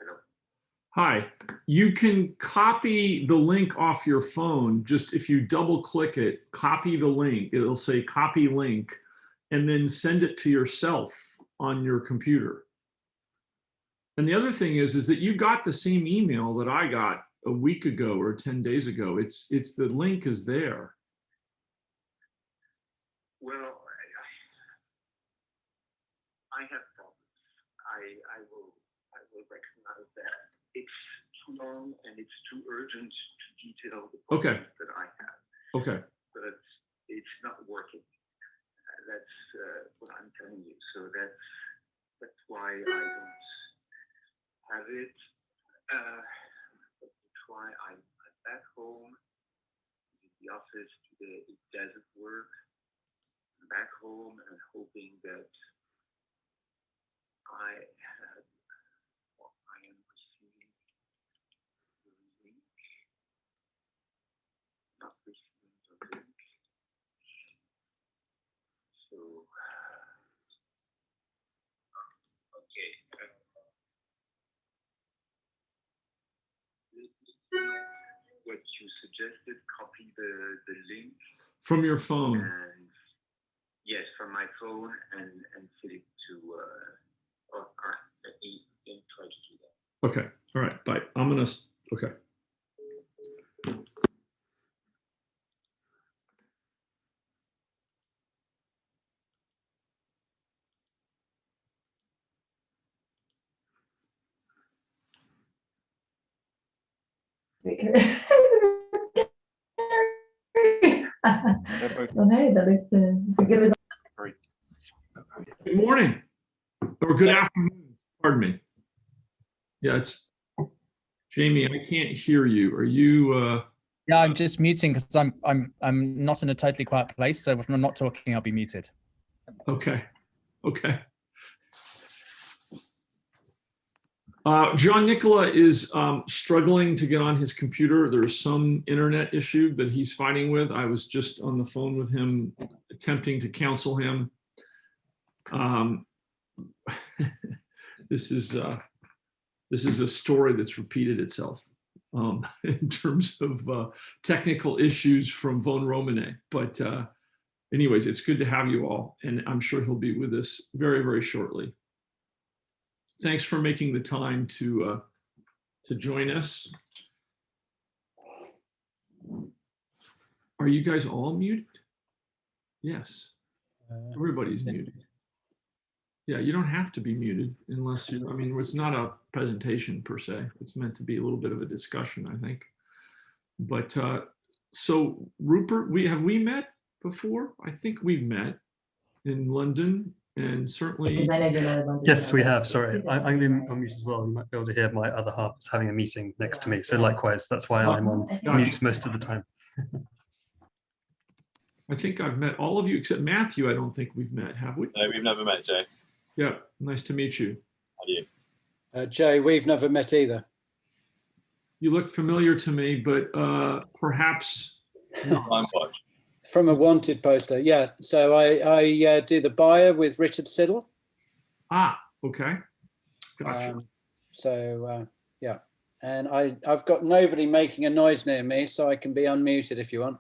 hello. Hi, you can copy the link off your phone. Just if you double click it, copy the link. It'll say copy link, and then send it to yourself on your computer. And the other thing is that you got the same email that I got a week ago or 10 days ago. It's the link is there. Well, I have problems. I will recognize that it's too long and it's too urgent to detail the problems that I have. Okay. But it's not working. That's what I'm telling you. So that's why I don't have it. But try. I'm back home in the office today. It doesn't work. I'm back home and hoping that I am receiving the link. Not receiving the link. So okay. What you suggested, copy the link From your phone. And yes, from my phone and send it to let me try to do that. Okay. All right. Bye. I'm gonna. Okay. Good morning or good afternoon. Pardon me. Yeah, it's Jamie. I can't hear you. Are you? Yeah, I'm just muting because I'm not in a totally quiet place. So if I'm not talking, I'll be muted. Okay. Okay. Jean-Nicolas is struggling to get on his computer. There's some internet issue that he's fighting with. I was just on the phone with him, attempting to counsel him. This is a story that's repeated itself in terms of technical issues from Von Romane. But anyways, it's good to have you all, and I'm sure he'll be with us very, very shortly. Thanks for making the time to join us. Are you guys all muted? Yes, everybody's muted. Yeah, you don't have to be muted unless you, I mean, it's not a presentation per se. It's meant to be a little bit of a discussion, I think. But so Rupert, have we met before? I think we've met in London, and certainly. Yes, we have. Sorry, I'm on mute as well. You might be able to hear my other half is having a meeting next to me. So likewise, that's why I'm on mute most of the time. I think I've met all of you except Matthew. I don't think we've met, have we? No, we've never met, Jay. Yeah, nice to meet you. How do you? Jay, we've never met either. You look familiar to me, but perhaps no. From a wanted poster, yeah. So I do the buyer with Richard Siddle. Ah, okay, gotcha. Yeah, and I've got nobody making a noise near me, so I can be unmuted if you want.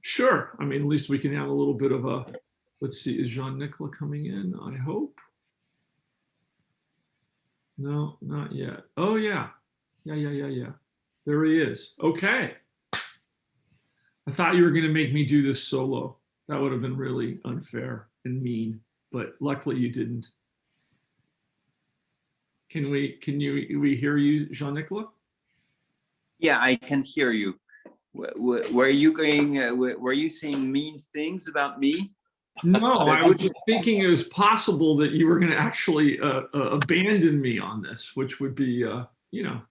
Sure. I mean, at least we can have a little bit of a. Let's see. Is Jean-Nicolas coming in? I hope. No, not yet. Oh yeah, yeah. There he is. Okay. I thought you were going to make me do this solo. That would have been really unfair and mean, but luckily you didn't. Can we hear you, Jean-Nicolas? Yeah, I can hear you. Were you going? Were you saying mean things about me? No, I was just thinking it was possible that you were going to actually abandon me on this, which would be, you know,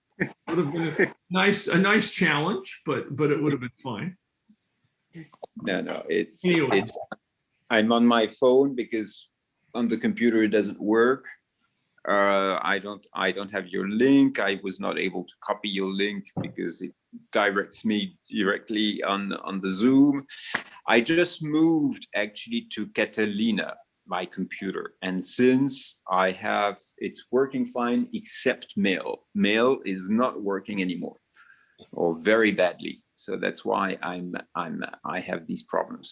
would have been a nice challenge, but it would have been fine. No, it's I'm on my phone because on the computer it doesn't work. I don't have your link. I was not able to copy your link because it directs me directly on the Zoom. I just moved actually to Catalina my computer. And since it's working fine except mail. Mail is not working anymore, or very badly. So that's why I have these problems.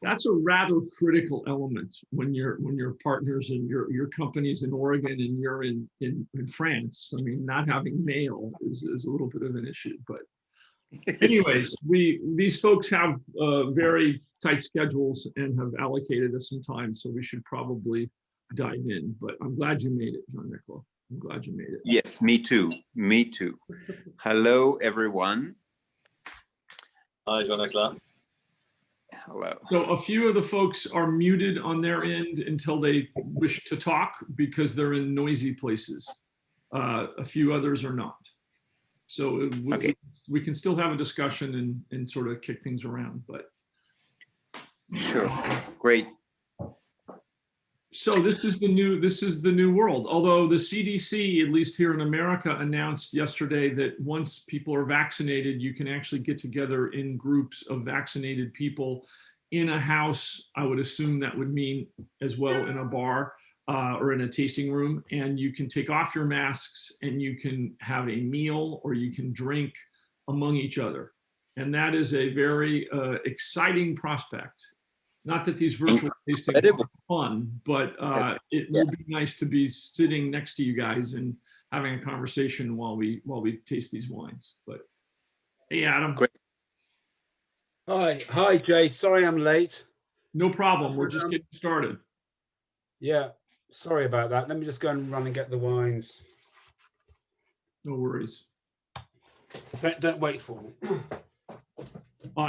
That's a rather critical element when you're partners and your company's in Oregon and you're in France. I mean, not having mail is a little bit of an issue. But anyways, these folks have very tight schedules and have allocated us some time, so we should probably dive in. But I'm glad you made it, Jean-Nicolas. I'm glad you made it. Yes, me too. Me too. Hello, everyone. Hi, Jean-Nicolas. Hello. So a few of the folks are muted on their end until they wish to talk because they're in noisy places. A few others are not. So we can still have a discussion and sort of kick things around, but. Sure, great. So this is the new world. Although the CDC, at least here in America, announced yesterday that once people are vaccinated, you can actually get together in groups of vaccinated people in a house. I would assume that would mean as well in a bar or in a tasting room, and you can take off your masks and you can have a meal or you can drink among each other. And that is a very exciting prospect. Not that these virtual tastings are fun, but it will be nice to be sitting next to you guys and having a conversation while we taste these wines. But hey, Adam. Great. Hi, Jay. Sorry I'm late. No problem. We're just getting started. Yeah, sorry about that. Let me just go and run and get the wines. No worries. Don't wait for me.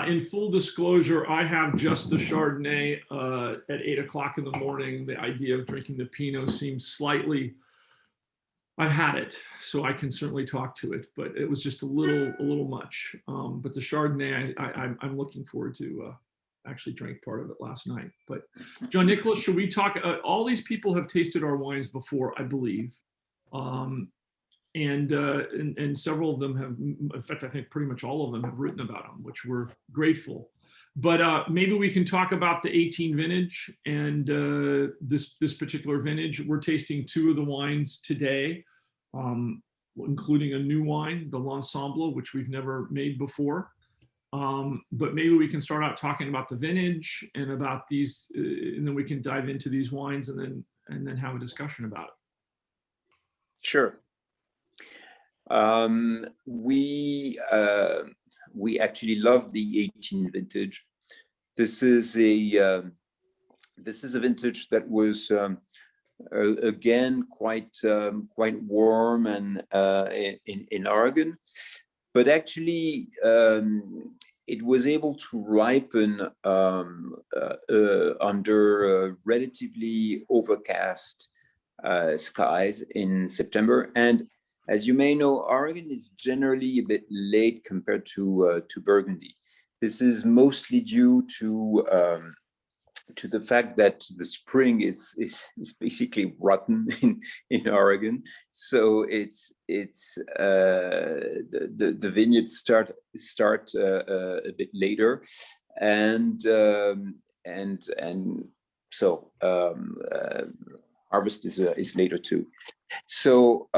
In full disclosure, I have just the Chardonnay at 8 o'clock in the morning. The idea of drinking the Pinot seems slightly, I've had it, so I can certainly talk to it, but it was just a little much. But the Chardonnay, I'm looking forward to actually drank part of it last night. But Jean-Nicolas, should we talk? All these people have tasted our wines before, I believe. And several of them have, in fact, I think pretty much all of them have written about them, which we're grateful. But maybe we can talk about the 18 vintage and this particular vintage. We're tasting two of the wines today, including a new wine, the L'Ensemble, which we've never made before. But maybe we can start out talking about the vintage and about these, and then we can dive into these wines and then have a discussion about it. Sure. We actually love the 18 vintage. This is a vintage that was again quite warm and in Oregon, but actually it was able to ripen under relatively overcast skies in September. And as you may know, Oregon is generally a bit late compared to Burgundy. This is mostly due to the fact that the spring is basically rotten in Oregon. So the vineyards start a bit later, and so harvest is later too. So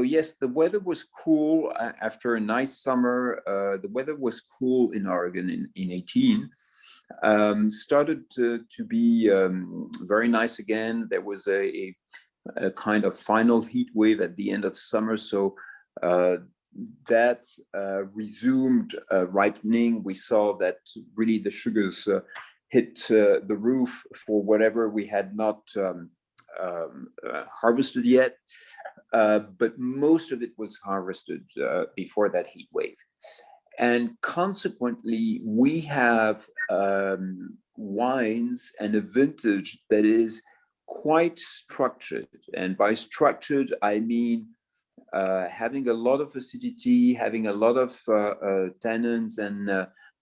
yes, the weather was cool after a nice summer. The weather was cool in Oregon in 18. Started to be very nice again. There was a kind of final heat wave at the end of the summer. So that resumed ripening. We saw that really the sugars hit the roof for whatever we had not harvested yet, but most of it was harvested before that heat wave. And consequently, we have wines and a vintage that is quite structured. And by structured, I mean having a lot of acidity, having a lot of tannins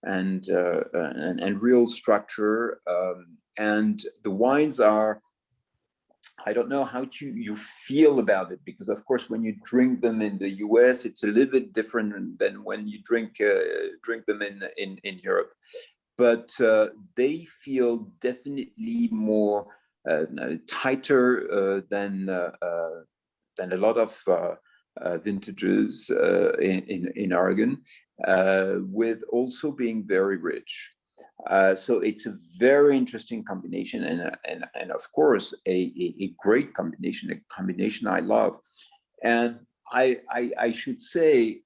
and real structure. And the wines are, I don't know how you feel about it, because of course when you drink them in the US, it's a little bit different than when you drink them in Europe. but they feel definitely more tighter than a lot of vintages in Oregon, with also being very rich. So it's a very interesting combination, and of course a great combination, a combination I love. And I should say,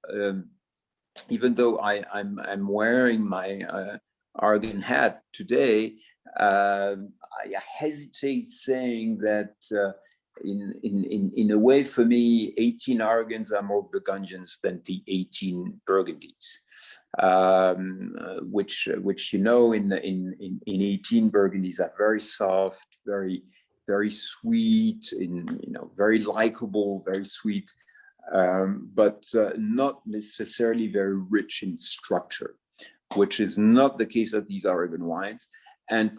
even though I'm wearing my Oregon hat today, I hesitate saying that in a way, for me, 18 Oregons are more Burgundians than the 18 Burgundies, which in 18 Burgundies are very soft, very sweet, very likable, very sweet, but not necessarily very rich in structure, which is not the case of these Oregon wines, and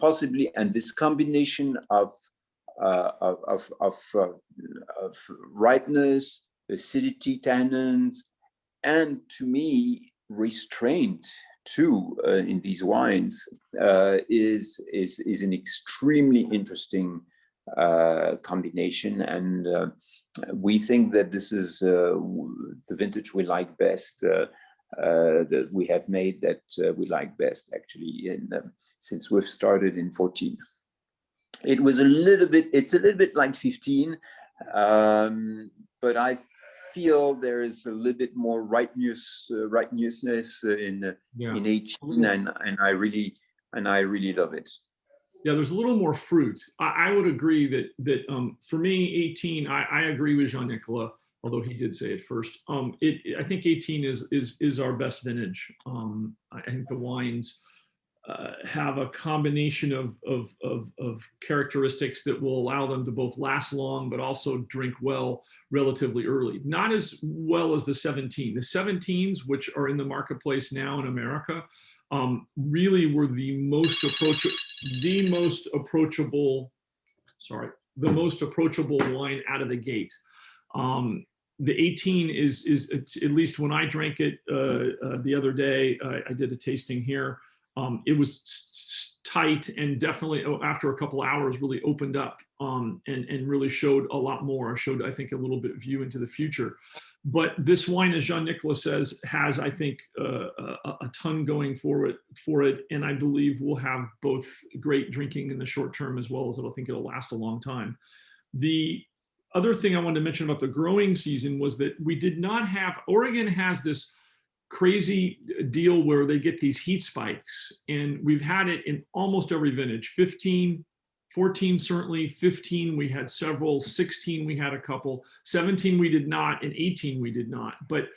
this combination of ripeness, acidity, tannins, and to me restraint too in these wines is an extremely interesting combination, and we think that this is the vintage we like best, that we have made, that we like best actually since we've started in 14. It's a little bit like 15, but I feel there is a little bit more righteousness in 18, and I really love it. Yeah, there's a little more fruit. I would agree that for me, 18, I agree with Jean-Nicolas, although he did say it first. I think 18 is our best vintage. I think the wines have a combination of characteristics that will allow them to both last long, but also drink well relatively early. Not as well as the 17. The 17s, which are in the marketplace now in America, really were the most approachable wine out of the gate. The 18 is at least when I drank it the other day, I did a tasting here. It was tight, and definitely after a couple hours really opened up and really showed a lot more. Showed, I think, a little bit of view into the future. But this wine, as Jean-Nicolas says, has, I think, a ton going for it, and I believe will have both great drinking in the short term as well as I think it'll last a long time. The other thing I wanted to mention about the growing season was that we did not have, Oregon has this crazy deal where they get these heat spikes, and we've had it in almost every vintage. 15, 14 certainly, 15 we had several, 16 we had a couple, 17 we did not, and 18 we did not. But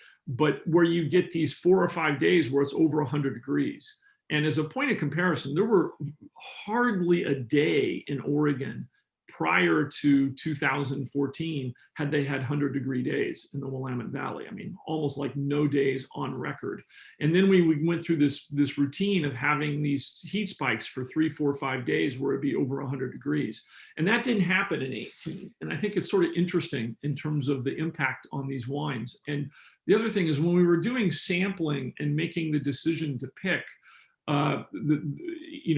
where you get these 4 or 5 days where it's over 100 degrees. And as a point of comparison, there were hardly a day in Oregon prior to 2014 had they had 100-degree days in the Willamette Valley. I mean, almost like no days on record. And then we went through this routine of having these heat spikes for 3, 4, 5 days where it'd be over 100 degrees. And that didn't happen in 18. And I think it's sort of interesting in terms of the impact on these wines. And the other thing is, when we were doing sampling and making the decision to pick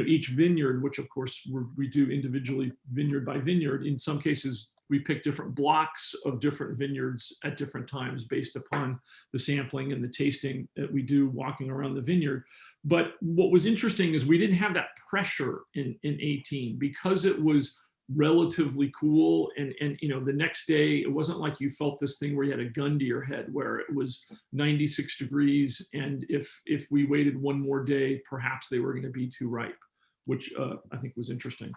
each vineyard, which of course we do individually vineyard by vineyard. In some cases, we pick different blocks of different vineyards at different times based upon the sampling and the tasting that we do walking around the vineyard. But what was interesting is we didn't have that pressure in 18 because it was relatively cool, and the next day it wasn't like you felt this thing where you had a gun to your head where it was 96 degrees, and if we waited one more day perhaps they were going to be too ripe, which I think was interesting.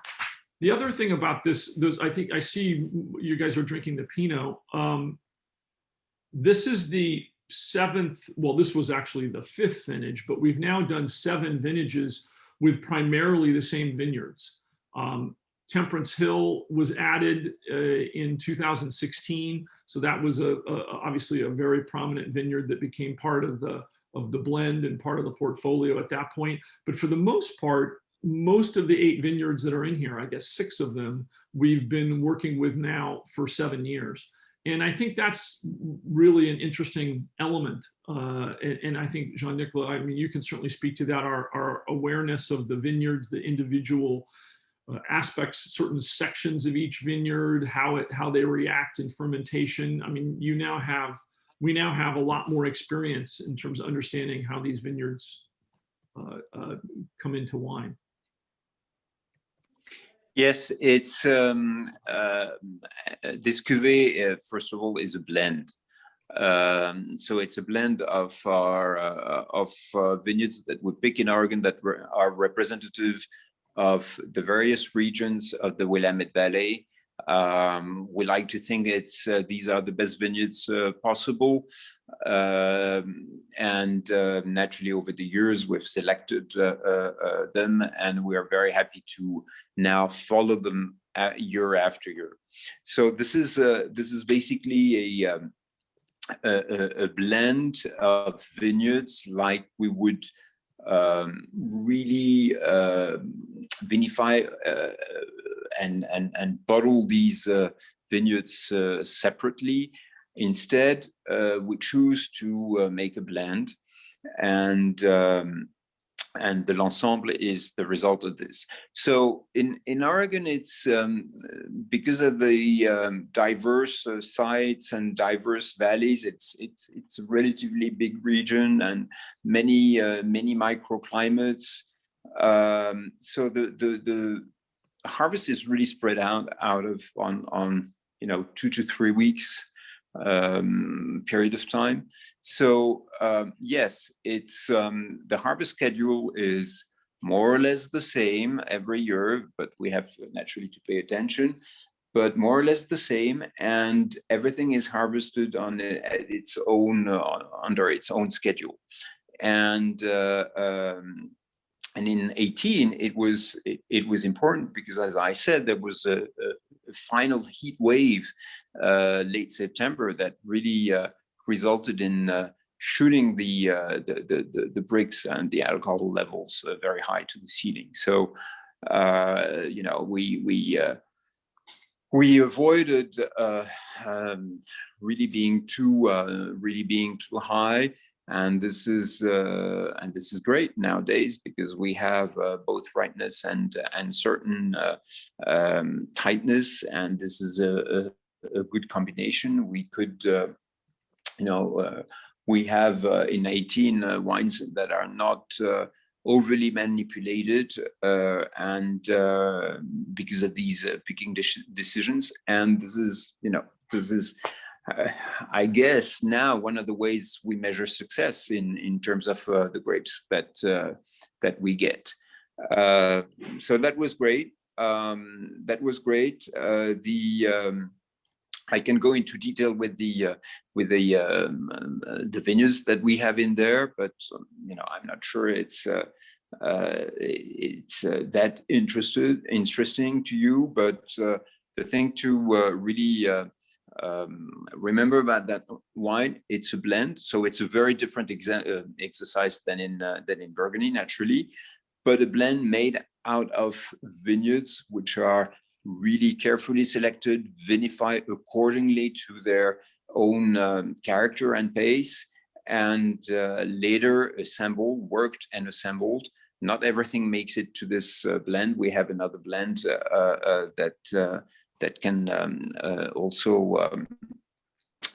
The other thing about this, I think I see you guys are drinking the Pinot. This is the 7th, well, this was actually the 5th vintage, but we've now done 7 vintages with primarily the same vineyards. Temperance Hill was added in 2016, so that was obviously a very prominent vineyard that became part of the blend and part of the portfolio at that point. But for the most part, most of the 8 vineyards that are in here, I guess 6 of them, we've been working with now for 7 years. And I think that's really an interesting element. And I think Jean-Nicolas, I mean, you can certainly speak to that, our awareness of the vineyards, the individual aspects, certain sections of each vineyard, how they react in fermentation. I mean, we now have a lot more experience in terms of understanding how these vineyards come into wine. Yes, it's this cuvée, first of all, is a blend. So it's a blend of our vineyards that we pick in Oregon that are representative of the various regions of the Willamette Valley. We like to think these are the best vineyards possible. And naturally, over the years, we've selected them, and we are very happy to now follow them year after year. So this is basically a blend of vineyards like we would really vinify and bottle these vineyards separately. Instead, we choose to make a blend, and the l'ensemble is the result of this. So in Oregon, it's because of the diverse sites and diverse valleys. It's a relatively big region and many microclimates. So the harvest is really spread out on 2 to 3 weeks period of time. So yes, it's the harvest schedule is more or less the same every year, but we have naturally to pay attention, but more or less the same, and everything is harvested on its own under its own schedule. And in 2018, it was important because, as I said, there was a final heat wave late September that really resulted in shooting the bricks and the alcohol levels very high to the ceiling. So we avoided really being too high. And this is great nowadays because we have both ripeness and certain tightness, and this is a good combination. We could, we have in 18 wines that are not overly manipulated, and because of these picking decisions, and this is. I guess now one of the ways we measure success in terms of the grapes that we get. So that was great. I can go into detail with the vineyards that we have in there, but I'm not sure it's that interesting to you. But the thing to really remember about that wine, it's a blend, so it's a very different exercise than in Burgundy, naturally, but a blend made out of vineyards which are really carefully selected, vinified accordingly to their own character and pace, and later worked and assembled. Not everything makes it to this blend. We have another blend that can also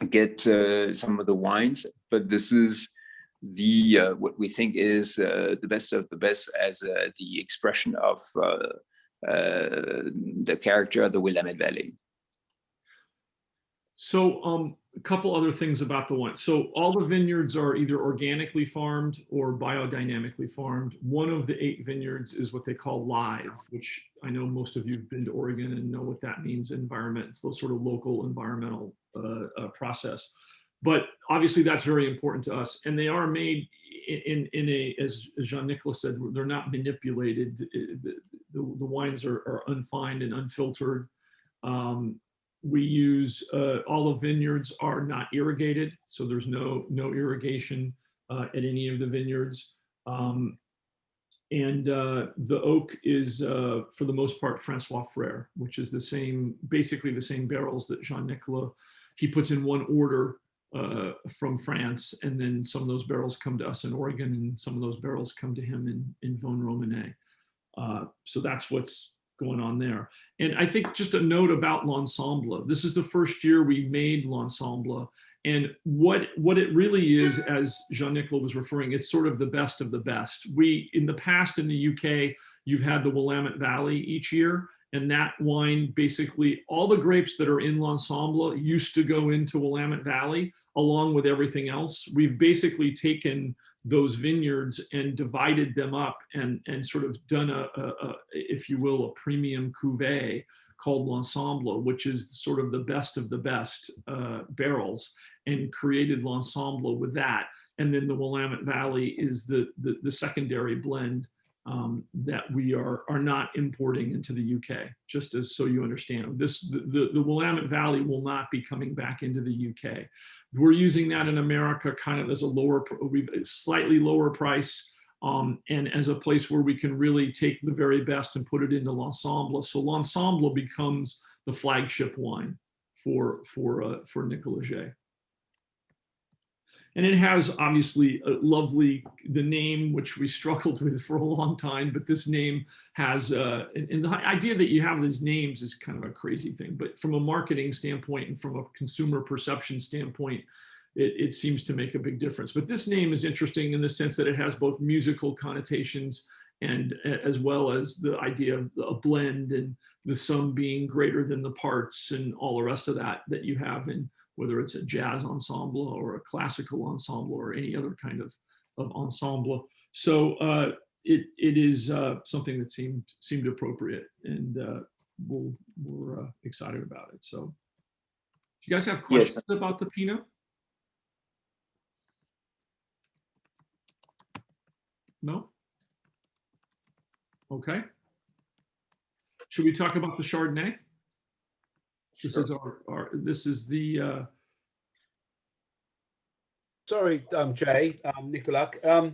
get some of the wines, but this is what we think is the best of the best as the expression of the character of the Willamette Valley. So a couple other things about the wine. So all the vineyards are either organically farmed or biodynamically farmed. One of the 8 vineyards is what they call live, which I know most of you have been to Oregon and know what that means. Environment, it's the sort of local environmental process. But obviously that's very important to us. And they are made in a, as Jean-Nicolas said, they're not manipulated. The wines are unfined and unfiltered. We use all the vineyards are not irrigated, so there's no irrigation at any of the vineyards. And the oak is, for the most part, Francois Frere, which is basically the same barrels that Jean-Nicolas he puts in one order from France, and then some of those barrels come to us in Oregon, and some of those barrels come to him in Von Romanet. So that's what's going on there. And I think just a note about L'Ensemble. This is the first year we made L'Ensemble. And what it really is, as Jean-Nicolas was referring, it's sort of the best of the best. In the past in the UK, you've had the Willamette Valley each year. And that wine, basically, all the grapes that are in L'Ensemble used to go into Willamette Valley, along with everything else. We've basically taken those vineyards and divided them up and sort of done if you will, a premium cuvee called L'Ensemble, which is sort of the best of the best barrels, and created L'Ensemble with that. And then the Willamette Valley is the secondary blend that we are not importing into the UK, just as so you understand. The Willamette Valley will not be coming back into the UK. We're using that in America kind of as a slightly lower price, and as a place where we can really take the very best and put it into L'Ensemble. So L'Ensemble becomes the flagship wine for Nicolas-Jay. And it has obviously the name, which we struggled with for a long time, but this name has, and the idea that you have these names is kind of a crazy thing, but from a marketing standpoint and from a consumer perception standpoint, it seems to make a big difference. But this name is interesting in the sense that it has both musical connotations and as well as the idea of a blend and the sum being greater than the parts and all the rest of that you have in, whether it's a jazz ensemble or a classical ensemble or any other kind of ensemble. So it is something that seemed appropriate, and we're excited about it. So do you guys have questions about the Pinot? No? Okay. Should we talk about the Chardonnay? This is this is the Sorry, Jay, Nicolas. I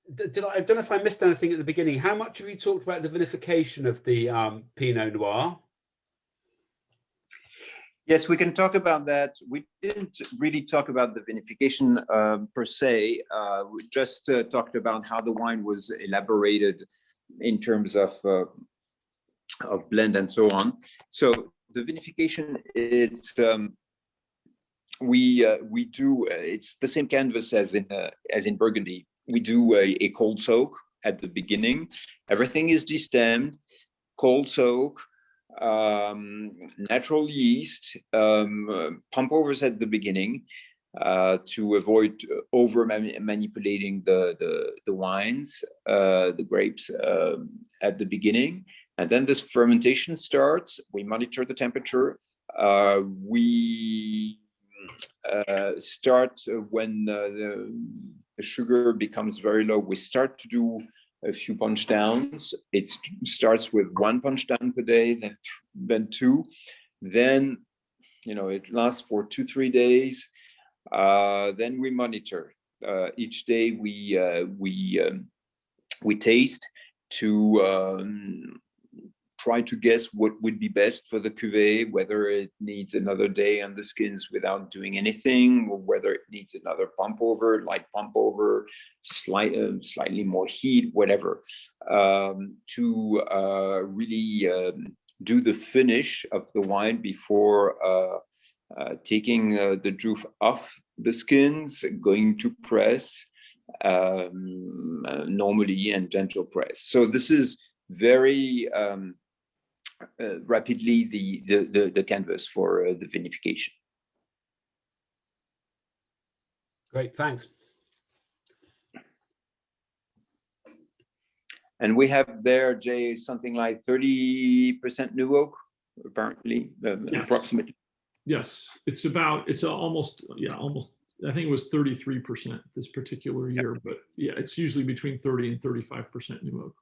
don't know if I missed anything at the beginning. How much have you talked about the vinification of the Pinot Noir? Yes, we can talk about that. We didn't really talk about the vinification per se. We just talked about how the wine was elaborated in terms of blend and so on. So the vinification, it's we do it's the same canvas as in Burgundy. We do a cold soak at the beginning. Everything is destemmed, cold soak, natural yeast, pump overs at the beginning to avoid over manipulating the wines, the grapes at the beginning. And then this fermentation starts. We monitor the temperature. We start when the sugar becomes very low. We start to do a few punch downs. It starts with 1 punch down per day, then 2. Then, it lasts for 2-3 days. Then we monitor. Each day we taste to try to guess what would be best for the cuvee, whether it needs another day on the skins without doing anything, or whether it needs another pump over, light pump over, slightly more heat, whatever, to really do the finish of the wine before taking the juice off the skins, going to press normally and gentle press. So this is very rapidly the canvas for the vinification. Great, thanks. And we have there, Jay, something like 30% new oak, apparently, approximately. Yes, it's almost, I think it was 33% this particular year, but yeah, it's usually between 30 and 35% new oak.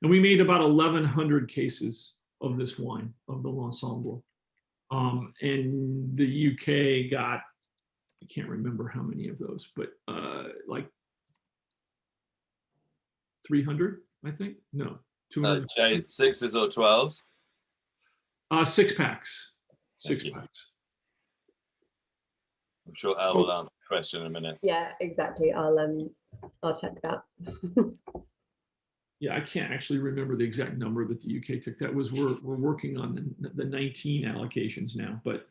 And we made about 1,100 cases of this wine, of the L'Ensemble. And the UK got, I can't remember how many of those, but like 300, I think. No, 200. 6s or 12s? 6 packs. 6 you. packs. I'm sure Al will answer the question in a minute. Yeah, exactly. I'll check that. Yeah, I can't actually remember the exact number that the UK took. That was we're working on the 19 allocations now. But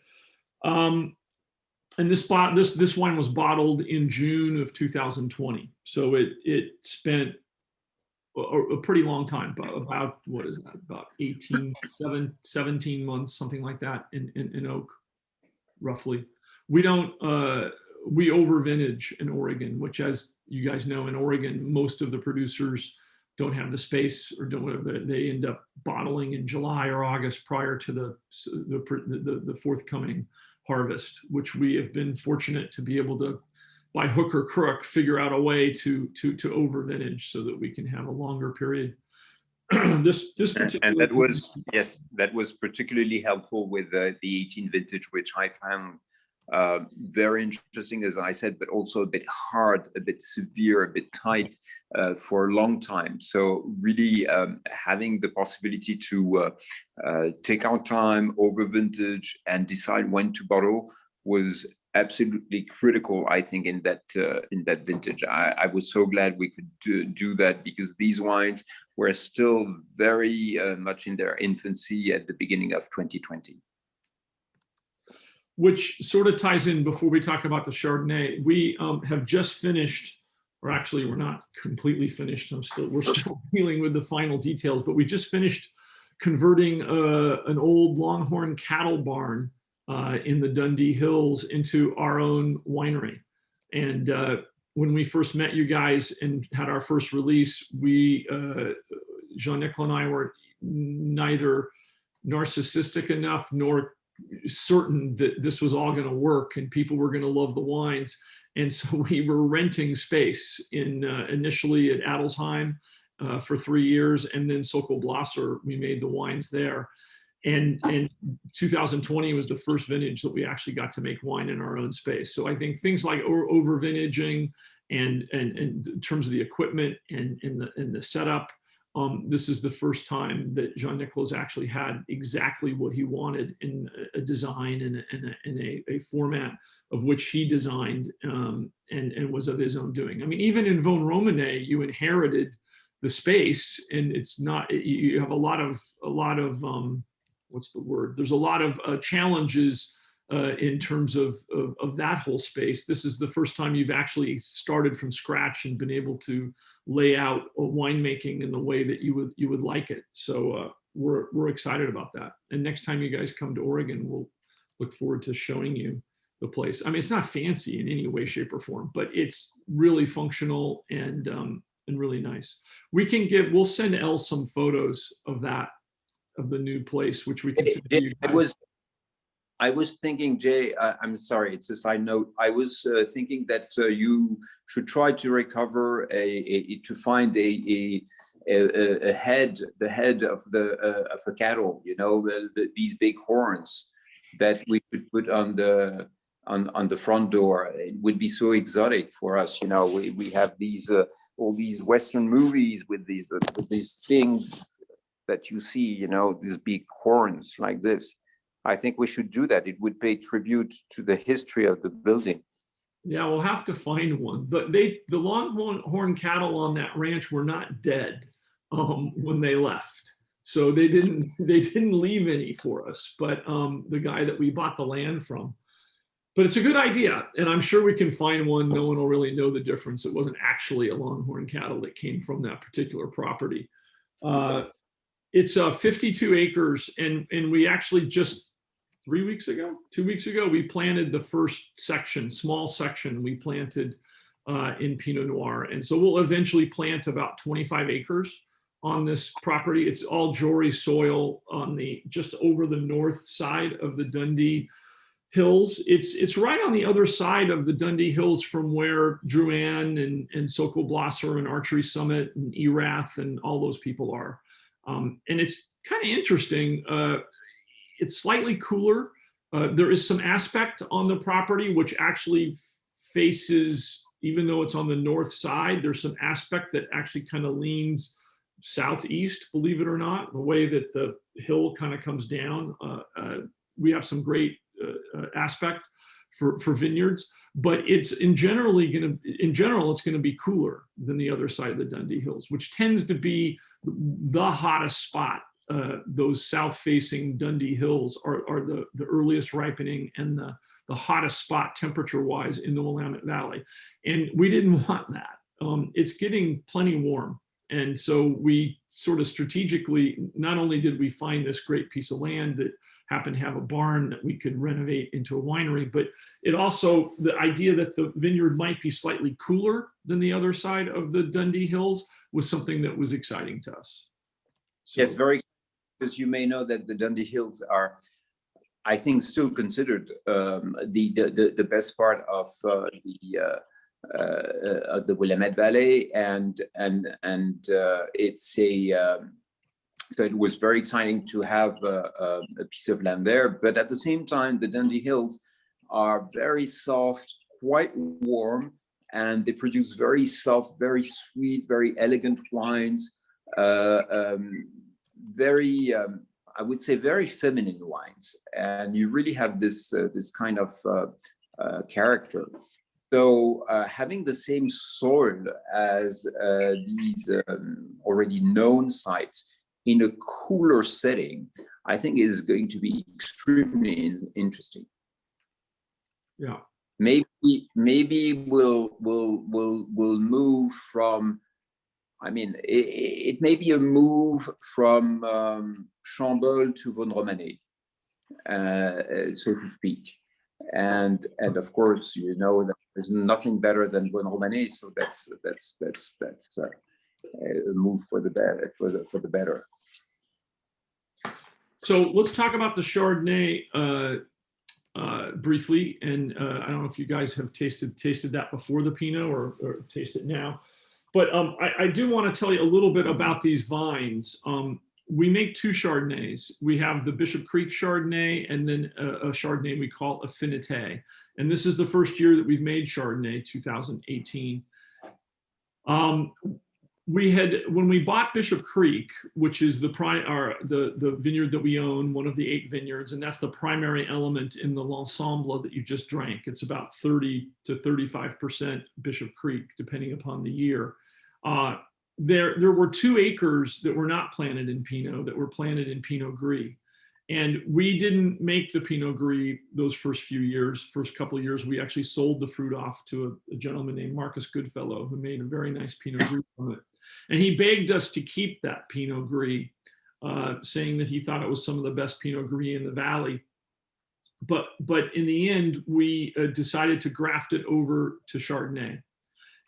and this wine was bottled in June of 2020. So it spent a pretty long time, about what is that? About 17 months, something like that in oak, roughly. We don't we over vintage in Oregon, which, as you guys know, in Oregon, most of the producers don't have the space or don't. They end up bottling in July or August prior to the forthcoming harvest, which we have been fortunate to be able to, by hook or crook, figure out a way to over vintage so that we can have a longer period. this particular, and that was, yes, that was particularly helpful with the 18 vintage, which I found very interesting, as I said, but also a bit hard, a bit severe, a bit tight for a long time. So really having the possibility to take our time over vintage and decide when to bottle was absolutely critical, I think, in that vintage. I was so glad we could do that, because these wines were still very much in their infancy at the beginning of 2020. Which sort of ties in, before we talk about the Chardonnay, we have just finished, or actually we're not completely finished. We're still dealing with the final details, but we just finished converting an old Longhorn cattle barn in the Dundee Hills into our own winery. And when we first met you guys and had our first release, Jean-Nicolas and I were neither narcissistic enough nor certain that this was all going to work and people were going to love the wines. And so we were renting space initially at Adelsheim for 3 years, and then Sokol-Blosser, we made the wines there. And 2020 was the first vintage that we actually got to make wine in our own space. So I think things like over vintaging and in terms of the equipment and the setup, this is the first time that Jean-Nicolas actually had exactly what he wanted in a design and a format of which he designed and was of his own doing. I mean, even in Vosne Romanée, you inherited the space, and it's not, you have a lot of what's the word? There's a lot of challenges in terms of that whole space. This is the first time you've actually started from scratch and been able to lay out a winemaking in the way that you would like it. So we're excited about that. And next time you guys come to Oregon, we'll look forward to showing you the place. I mean, it's not fancy in any way, shape, or form, but it's really functional and really nice. We'll send Elle some photos of that, of the new place, which we can send to you guys. I was thinking, Jay, I'm sorry, it's a side note. I was thinking that you should try to recover to find the head of a cattle, you know, these big horns that we could put on the front door. It would be so exotic for us, you know. We have these all these Western movies with these things that you see, you know, these big horns like this. I think we should do that. It would pay tribute to the history of the building. Yeah, we'll have to find one. But the Longhorn cattle on that ranch were not dead when they left, so they didn't leave any for us. But the guy that we bought the land from. But it's a good idea, and I'm sure we can find one. No one will really know the difference. It wasn't actually a Longhorn cattle that came from that particular property. It's 52 acres, and we actually just 2 weeks ago, we planted the first section, small section we planted in Pinot Noir. And so we'll eventually plant about 25 acres on this property. It's all Jory soil on just over the north side of the Dundee Hills. It's right on the other side of the Dundee Hills from where Drouin and Sokol-Blosser and Archery Summit and Erath and all those people are. And it's kind of interesting. It's slightly cooler. There is some aspect on the property which actually faces, even though it's on the north side, there's some aspect that actually kind of leans southeast, believe it or not, the way that the hill kind of comes down. we have some great aspect for vineyards, but it's in general, it's going to be cooler than the other side of the Dundee Hills, which tends to be the hottest spot. Those south-facing Dundee Hills are the earliest ripening and the hottest spot temperature-wise in the Willamette Valley. And we didn't want that. It's getting plenty warm. And so we sort of strategically, not only did we find this great piece of land that happened to have a barn that we could renovate into a winery, but it also, the idea that the vineyard might be slightly cooler than the other side of the Dundee Hills was something that was exciting to us. So, Yes, very, because you may know that the Dundee Hills are, I think, still considered the best part of the Willamette Valley, and it's so it was very exciting to have a piece of land there. But at the same time, the Dundee Hills are very soft, quite warm, and they produce very soft, very sweet, very elegant wines. Very, I would say, very feminine wines, and you really have this this kind of character. So having the same soil as these already known sites in a cooler setting, I think is going to be extremely interesting. Yeah. Maybe we'll move from, I mean, it may be a move from Chambol to Vaudremane, so to speak. And of course, you know that there's nothing better than Vaudremane, so that's a move for the better. So let's talk about the Chardonnay briefly. And I don't know if you guys have tasted that before the Pinot or taste it now. But I do want to tell you a little bit about these vines. We make two Chardonnays. We have the Bishop Creek Chardonnay and then a Chardonnay we call Affinité. And this is the first year that we've made Chardonnay, 2018. When we bought Bishop Creek, which is the vineyard that we own, one of the 8 vineyards, and that's the primary element in the L'Ensemble that you just drank. It's about 30 to 35% Bishop Creek, depending upon the year. There were 2 acres that were not planted in Pinot, that were planted in Pinot Gris. And we didn't make the Pinot Gris those first couple of years. We actually sold the fruit off to a gentleman named Marcus Goodfellow, who made a very nice Pinot Gris from it. And he begged us to keep that Pinot Gris, saying that he thought it was some of the best Pinot Gris in the valley. But in the end, we decided to graft it over to Chardonnay.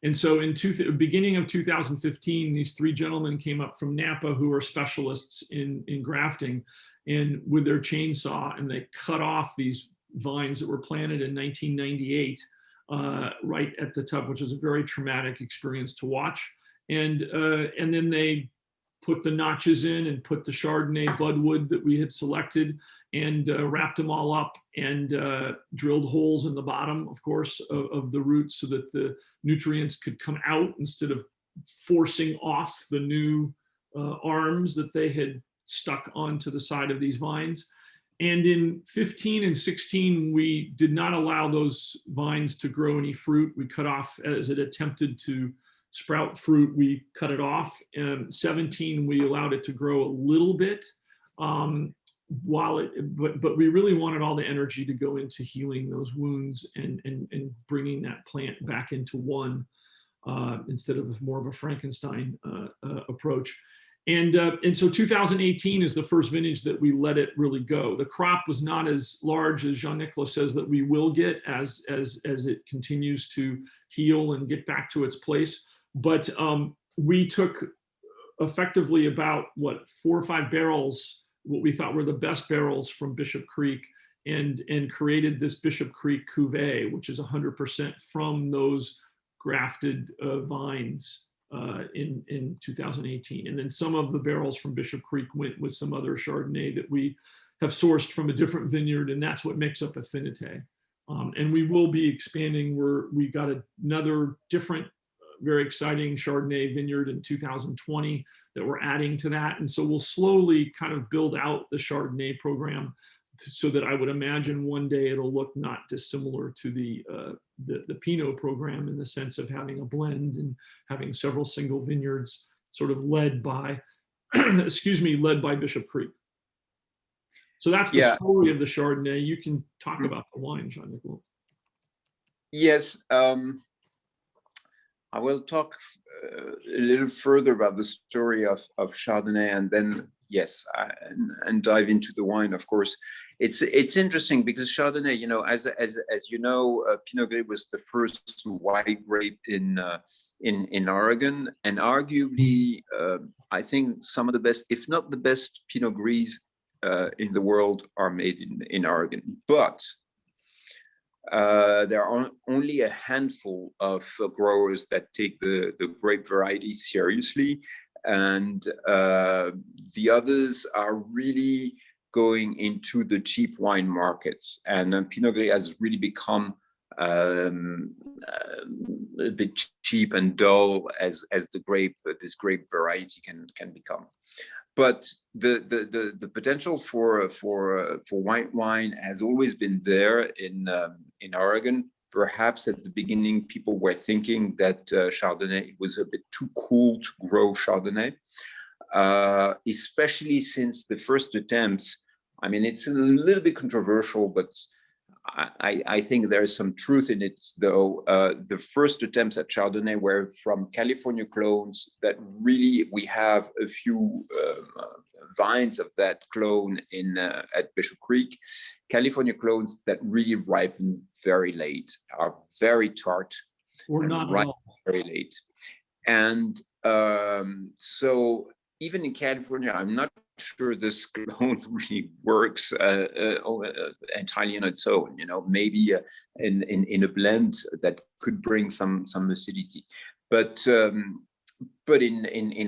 And so in beginning of 2015, these 3 gentlemen came up from Napa who are specialists in grafting, and with their chainsaw, and they cut off these vines that were planted in 1998 right at the top, which was a very traumatic experience to watch. And then they put the notches in and put the Chardonnay budwood that we had selected and wrapped them all up and drilled holes in the bottom, of course, of the roots so that the nutrients could come out instead of forcing off the new arms that they had stuck onto the side of these vines. And in 15 and 16, we did not allow those vines to grow any fruit. We cut off, as it attempted to sprout fruit, we cut it off. And 17, we allowed it to grow a little bit, but we really wanted all the energy to go into healing those wounds and bringing that plant back into one instead of more of a Frankenstein approach. And so 2018 is the first vintage that we let it really go. The crop was not as large as Jean-Nicolas says that we will get as it continues to heal and get back to its place. But we took effectively about 4 or 5 barrels, what we thought were the best barrels from Bishop Creek, and created this Bishop Creek cuvee, which is 100% from those grafted vines. In 2018. And then some of the barrels from Bishop Creek went with some other Chardonnay that we have sourced from a different vineyard, and that's what makes up Affinité. And we will be expanding. We got another different, very exciting Chardonnay vineyard in 2020 that we're adding to that. And so we'll slowly kind of build out the Chardonnay program so that I would imagine one day it'll look not dissimilar to the Pinot program in the sense of having a blend and having several single vineyards sort of led by, excuse me, led by Bishop Creek. So that's the story of the Chardonnay. You can talk about the wine, Jean-Nicolas. Yes, I will talk a little further about the story of Chardonnay, and then and dive into the wine. Of course, it's interesting because Chardonnay, you know, as you know, Pinot Gris was the first white grape in Oregon, and arguably, I think some of the best, if not the best, Pinot Gris in the world are made in Oregon. But there are only a handful of growers that take the grape variety seriously, and the others are really going into the cheap wine markets. And Pinot Gris has really become a bit cheap and dull as the grape, this grape variety can become. But the potential for white wine has always been there in Oregon. Perhaps at the beginning, people were thinking that Chardonnay was a bit too cool to grow Chardonnay, especially since the first attempts. I mean, it's a little bit controversial, but I think there's some truth in it, though. The first attempts at Chardonnay were from California clones that really, we have a few vines of that clone at Bishop Creek. California clones that really ripen very late, are very tart, or not at all. Very late. And so even in California, I'm not sure this clone really works entirely on its own. You know, maybe in a blend that could bring some acidity, but in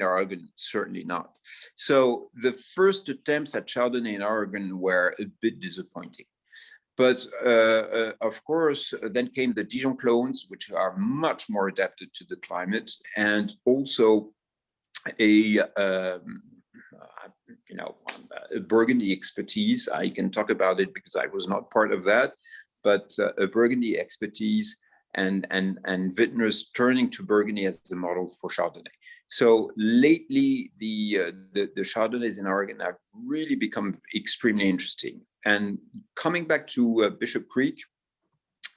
Oregon, certainly not. So the first attempts at Chardonnay in Oregon were a bit disappointing. But of course, then came the Dijon clones, which are much more adapted to the climate, and also a Burgundy expertise. I can talk about it because I was not part of that, but a Burgundy expertise and vintners turning to Burgundy as the model for Chardonnay. So lately, the Chardonnays in Oregon have really become extremely interesting. And coming back to Bishop Creek,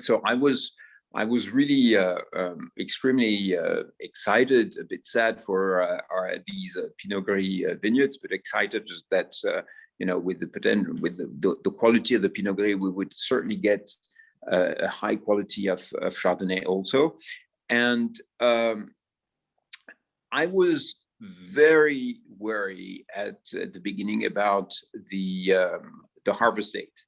so I was really extremely excited, a bit sad for these Pinot Gris vineyards, but excited that with the potential, with the quality of the Pinot Gris, we would certainly get a high quality of Chardonnay also. And I was very worried at the beginning about the harvest date.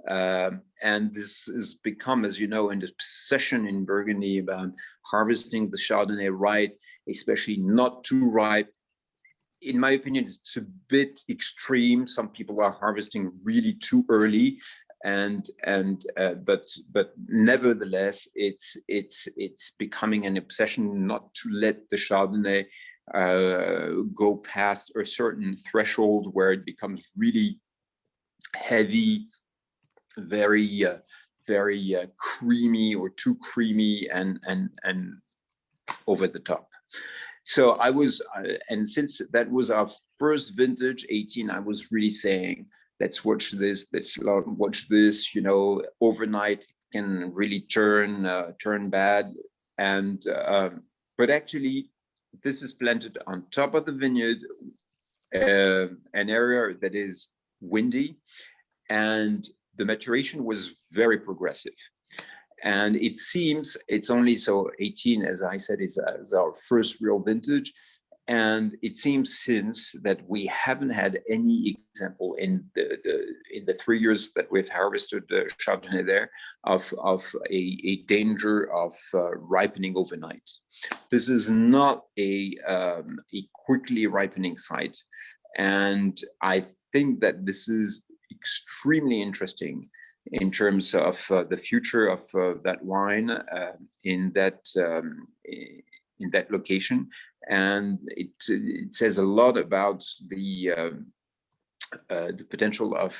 And this has become, as you know, an obsession in Burgundy about harvesting the Chardonnay right, especially not too ripe. In my opinion, it's a bit extreme. Some people are harvesting really too early, but nevertheless, it's becoming an obsession not to let the Chardonnay go past a certain threshold where it becomes really heavy, very creamy or too creamy and over the top. So I was, and since that was our first vintage 18, I was really saying, let's watch this, overnight can really turn bad. And but actually, this is planted on top of the vineyard, an area that is windy, and the maturation was very progressive. And it seems it's only 18, as I said, is our first real vintage. And it seems since that we haven't had any example in the 3 years that we've harvested Chardonnay there of a danger of ripening overnight. This is not a quickly ripening site. And I think that this is extremely interesting in terms of the future of that wine in that location, and it says a lot about the the potential of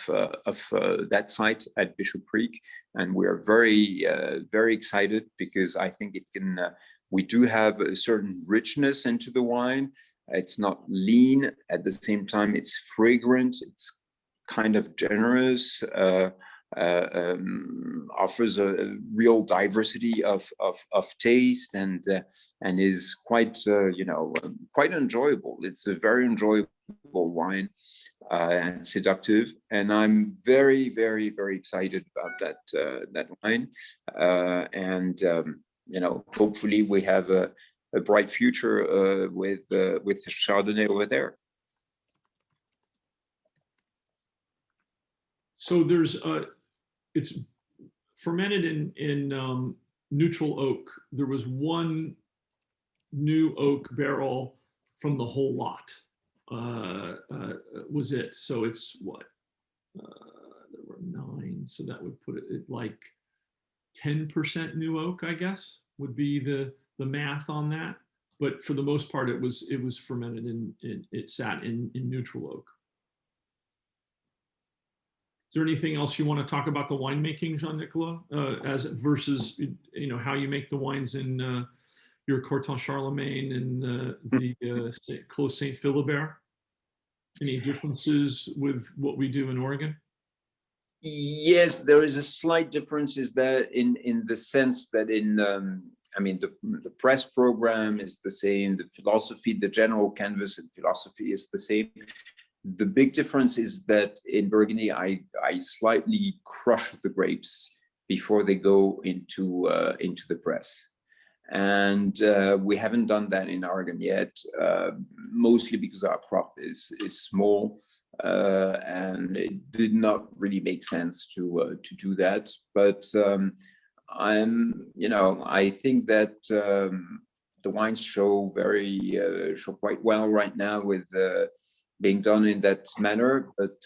that site at Bishop Creek, and we're very excited because I think it can. We do have a certain richness into the wine. It's not lean at the same time. It's fragrant. It's kind of generous. Offers a real diversity of taste and is quite quite enjoyable. It's a very enjoyable wine and seductive, and I'm very excited about that wine. Hopefully we have a bright future with Chardonnay over there. So there's it's fermented in neutral oak. There was one new oak barrel from the whole lot. Was it? So it's what? There were 9, so that would put it at like 10% new oak, I guess, would be the math on that. But for the most part, it was fermented it sat in neutral oak. Is there anything else you want to talk about the winemaking, Jean-Nicolas, as versus how you make the wines in your Corton Charlemagne and the Clos Saint Philibert? Any differences with what we do in Oregon? Yes, there is a slight difference. Is that in the sense that the press program is the same, the philosophy, the general canvas and philosophy is the same. The big difference is that in Burgundy, I slightly crush the grapes before they go into the press. And we haven't done that in Oregon yet, mostly because our crop is small, and it did not really make sense to do that. But I think that the wines show quite well right now with being done in that manner. But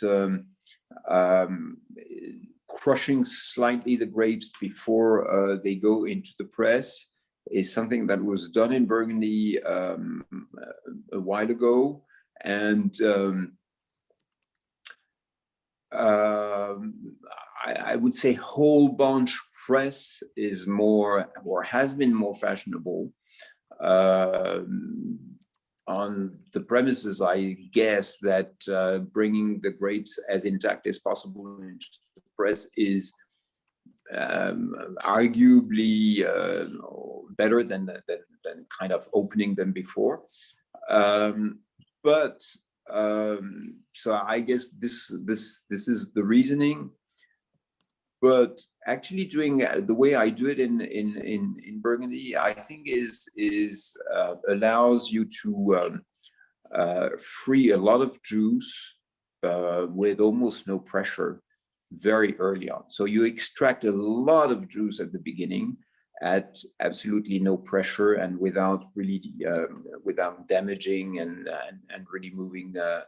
crushing slightly the grapes before they go into the press is something that was done in Burgundy a while ago, and I would say whole bunch press is more, or has been more fashionable, on the premises, I guess, that bringing the grapes as intact as possible into the press is arguably better than kind of opening them before. So I guess this is the reasoning. But actually doing the way I do it in Burgundy, I think is allows you to free a lot of juice with almost no pressure very early on. So you extract a lot of juice at the beginning at absolutely no pressure and without really without damaging and really moving the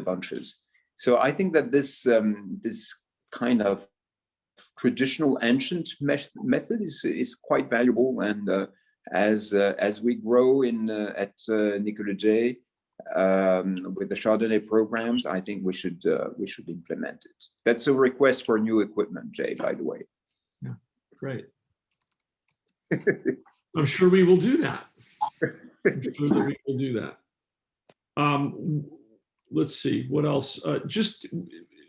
bunches. So I think that this kind of traditional ancient method is quite valuable, and as we grow at Nicolas-Jay with the Chardonnay programs, I think we should implement it. That's a request for new equipment, Jay, by the way. Yeah, great. I'm sure we will do that. I'm sure that we will do that. Let's see what else. Just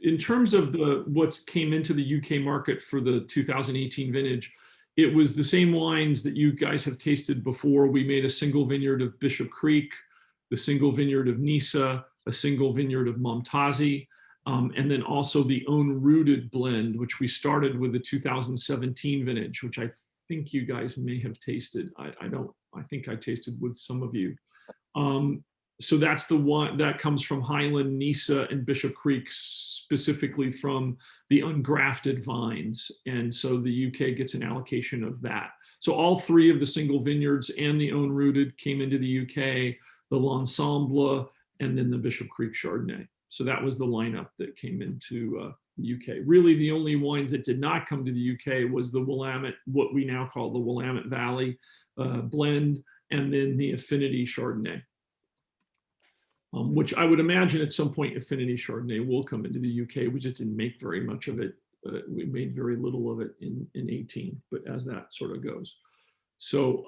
in terms of what came into the UK market for the 2018 vintage, it was the same wines that you guys have tasted before. We made a single vineyard of Bishop Creek, the single vineyard of Nisa, a single vineyard of Momtazi, and then also the own rooted blend, which we started with the 2017 vintage, which I think you guys may have tasted. I think I tasted with some of you. So that's the one that comes from Highland, Nisa, and Bishop Creek, specifically from the ungrafted vines. And so the UK gets an allocation of that. So all three of the single vineyards and the own rooted came into the UK, the L'Ensemble, and then the Bishop Creek Chardonnay. So that was the lineup that came into the UK. Really, the only wines that did not come to the UK was the Willamette, what we now call the Willamette Valley blend, and then the Affinity Chardonnay. which I would imagine at some point Affinity Chardonnay will come into the UK. We just didn't make very much of it. We made very little of it in 18, but as that sort of goes. So,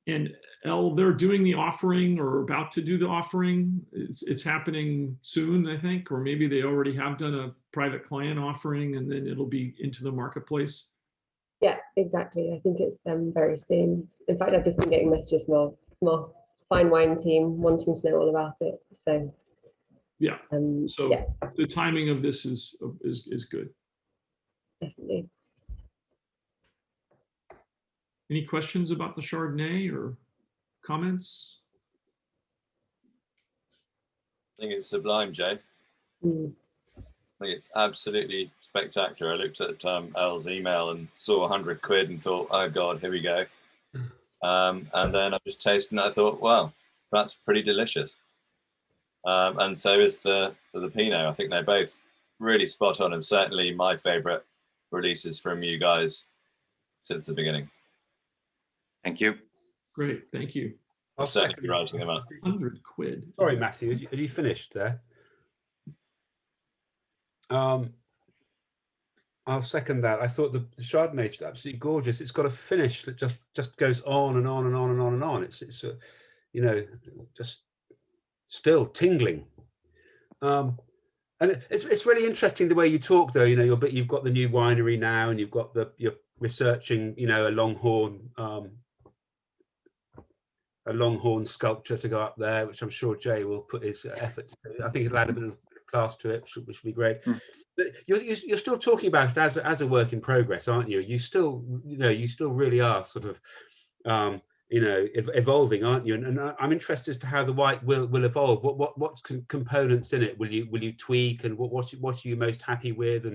and Elle, they're doing the offering or about to do the offering. It's happening soon, I think, or maybe they already have done a private client offering and then it'll be into the marketplace. Yeah, exactly. I think it's very soon. In fact, I've just been getting messages from our fine wine team wanting to know all about it. So yeah. So yeah, the timing of this is good. definitely. Any questions about the Chardonnay or comments? I think it's sublime, Jay. Mm. I think it's absolutely spectacular. I looked at Elle's email and saw 100 quid and thought, oh God, here we go. And then I just tasted and I thought, wow, that's pretty delicious. And so is the Pinot. I think they're both really spot on and certainly my favorite releases from you guys since the beginning. Thank you. Great, thank you. I'll certainly be writing them up. 100 quid. Sorry, Matthew, are you finished there? I'll second that. I thought the Chardonnay is absolutely gorgeous. It's got a finish that just goes on and on and on and on and on. It's you know, just still tingling. And it's really interesting the way you talk, though. You know, you've got the new winery now, and you're researching, you know, a Longhorn sculpture to go up there, which I'm sure Jay will put his efforts to. I think it'll add a bit of class to it, which will be great. But you're still talking about it as a work in progress, aren't you? You still really are sort of evolving, aren't you? And I'm interested as to how the white will evolve. What components in it will you tweak, and what are you most happy with,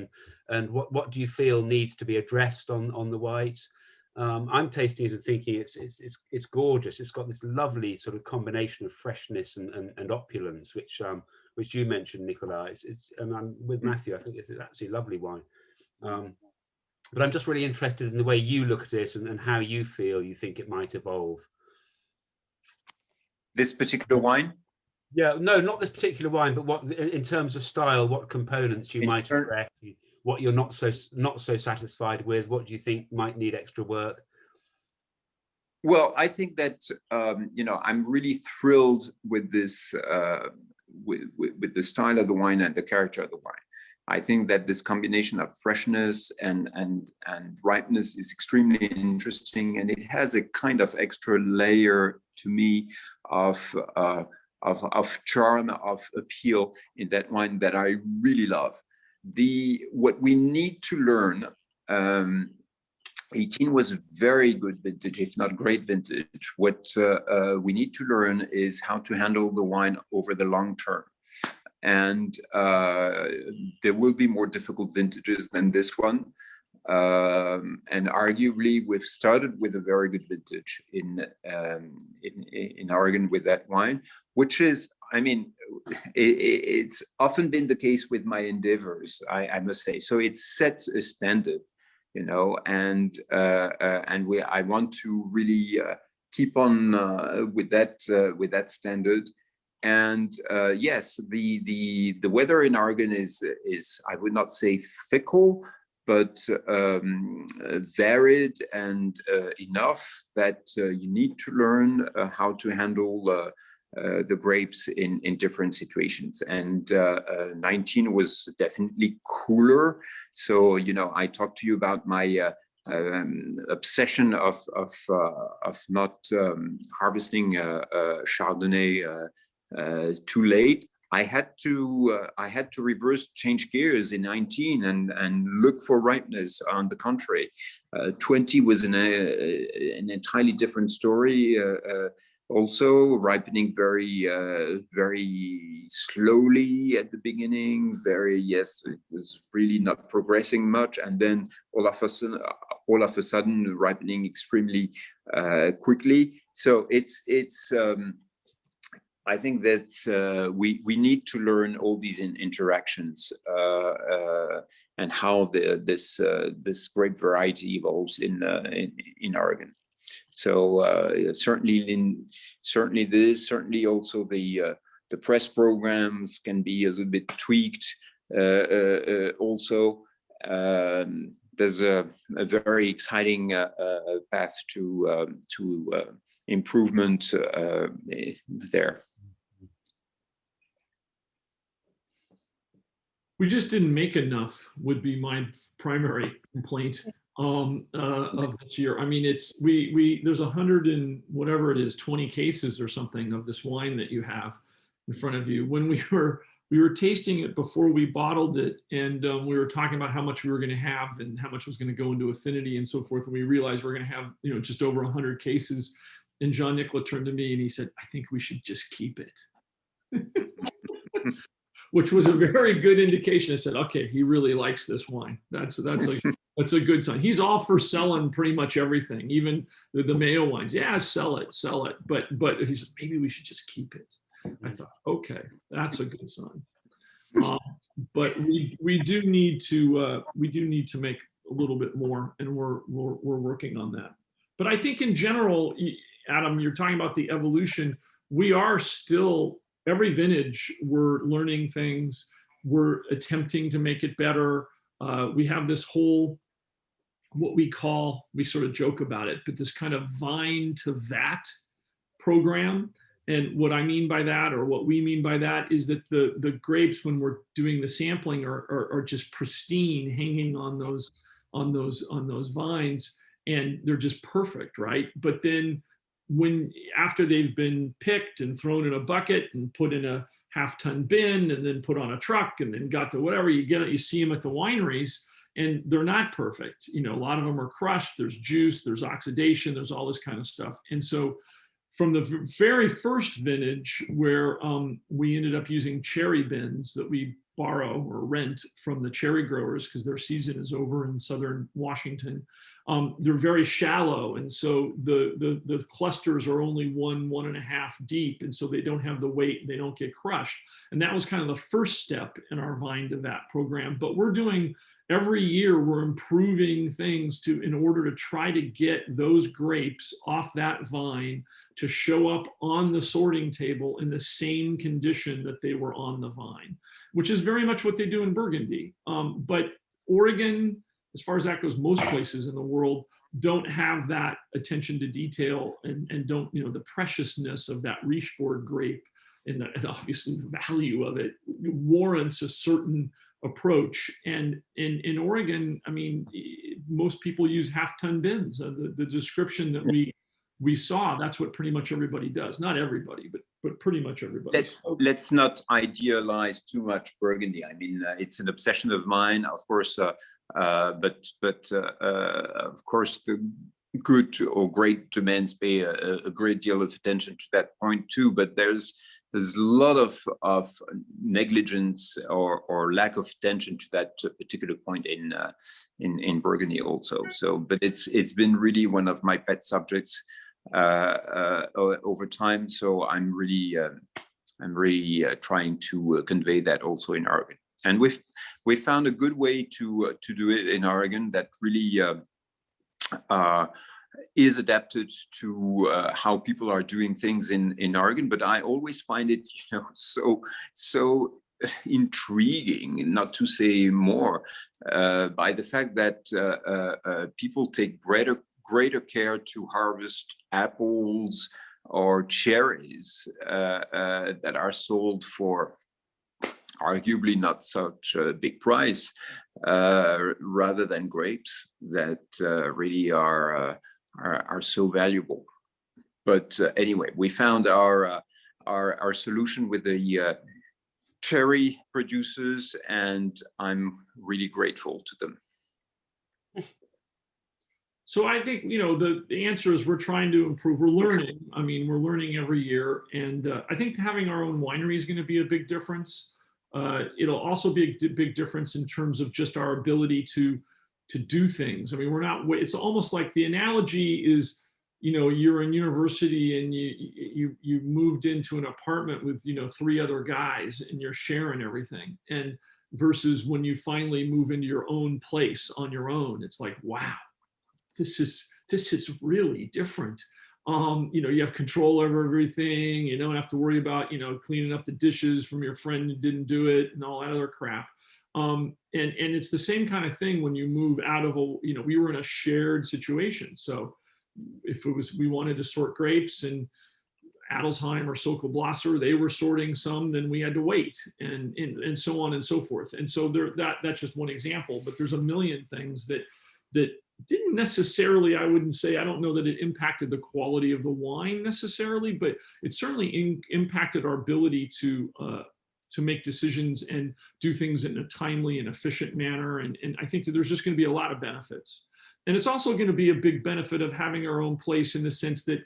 and what do you feel needs to be addressed on the whites? I'm tasting it and thinking it's gorgeous. It's got this lovely sort of combination of freshness and opulence, which you mentioned, Nicolas. And I'm with Matthew. I think it's absolutely lovely wine. But I'm just really interested in the way you look at it and how you feel you think it might evolve. This particular wine? Yeah, no, not this particular wine, but what in terms of style, what components you might address, what you're not so satisfied with, what do you think might need extra work? Well, I think that I'm really thrilled with this with the style of the wine and the character of the wine. I think that this combination of freshness and ripeness is extremely interesting, and it has a kind of extra layer to me of charm, of appeal in that wine that I really love. What we need to learn, 18 was very good vintage, if not great vintage. What we need to learn is how to handle the wine over the long term. And there will be more difficult vintages than this one. And arguably, we've started with a very good vintage in Oregon with that wine, which is, I mean, it's often been the case with my endeavors, I must say. So it sets a standard, you know, and I want to really keep on with that standard. And yes, the weather in Oregon is I would not say fickle, but varied and enough that you need to learn how to handle the grapes in different situations. And 19 was definitely cooler. So, you know, I talked to you about my obsession of not harvesting Chardonnay too late. I had to change gears in 19 and look for ripeness on the contrary. 20 was an entirely different story. Also ripening very slowly at the beginning. It was really not progressing much, and then all of a sudden ripening extremely quickly. So it's I think that we need to learn all these interactions and how this grape variety evolves in Oregon. certainly this, certainly also the press programs can be a little bit tweaked. Also, there's a very exciting path to improvement there. We just didn't make enough would be my primary complaint of this year. I mean, it's there's 100 and whatever it is, 20 cases or something of this wine that you have in front of you. When we were tasting it before we bottled it, and we were talking about how much we were going to have and how much was going to go into affinity and so forth, and we realized we're going to have, you know, just over 100 cases. And Jean-Nicolas turned to me and he said, "I think we should just keep it." Which was a very good indication. I said, okay, he really likes this wine. That's a good sign. He's all for selling pretty much everything, even the Mayo wines. Yeah, sell it. But he said, maybe we should just keep it. I thought, okay, that's a good sign. But we do need to make a little bit more, and we're working on that. But I think in general, Adam, you're talking about the evolution. We are still, every vintage, we're learning things. We're attempting to make it better. We have this whole, what we sort of joke about it, but this kind of vine to vat program. And what I mean by that, or what we mean by that, is that the grapes, when we're doing the sampling, are just pristine, hanging on those vines, and they're just perfect, right? But then after they've been picked and thrown in a bucket and put in a half-ton bin and then put on a truck and then got to whatever, you see them at the wineries, and they're not perfect. You know, a lot of them are crushed. There's juice, there's oxidation, there's all this kind of stuff. And so from the very first vintage, where we ended up using cherry bins that we borrow or rent from the cherry growers because their season is over in southern Washington. They're very shallow, and so the clusters are only 1.5 deep, and so they don't have the weight, they don't get crushed. And that was kind of the first step in our vine to vat program. But we're doing, every year we're improving things in order to try to get those grapes off that vine to show up on the sorting table in the same condition that they were on the vine, which is very much what they do in Burgundy. But Oregon, as far as that goes, most places in the world don't have that attention to detail, and don't, you know, the preciousness of that Richebourg grape and obviously the value of it warrants a certain approach. And in Oregon, I mean, most people use half-ton bins. The description that we saw, that's what pretty much everybody does. Not everybody, but pretty much everybody. Let's not idealize too much Burgundy. I mean, it's an obsession of mine, of course, but of course the good or great demands pay a great deal of attention to that point too. But there's a lot of negligence or lack of attention to that particular point in Burgundy also. So, but it's been really one of my pet subjects over time. So I'm really trying to convey that also in Oregon. And we found a good way to do it in Oregon that really is adapted to how people are doing things in Oregon. But I always find it, you know, so intriguing, not to say more, by the fact that people take greater care to harvest apples or cherries that are sold for arguably not such a big price, rather than grapes that really are so valuable. But anyway, we found our solution with the cherry producers, and I'm really grateful to them. So I think, you know, the answer is we're trying to improve. We're learning. I mean, we're learning every year, and I think having our own winery is going to be a big difference. It'll also be a big difference in terms of just our ability to do things. I mean, it's almost like the analogy is, you know, you're in university and you moved into an apartment with, you know, 3 other guys and you're sharing everything, and versus when you finally move into your own place on your own, it's like, wow, this this is really different. You have control over everything. You don't have to worry about, cleaning up the dishes from your friend who didn't do it and all that other crap. And it's the same kind of thing when you move out of we were in a shared situation. So if we wanted to sort grapes and Adelsheim or Sokolblasser, they were sorting some, then we had to wait and so on and so forth. And so that's just one example, but there's a million things that didn't necessarily, I wouldn't say, I don't know that it impacted the quality of the wine necessarily, but it certainly impacted our ability to make decisions and do things in a timely and efficient manner. And I think that there's just going to be a lot of benefits. And it's also going to be a big benefit of having our own place in the sense that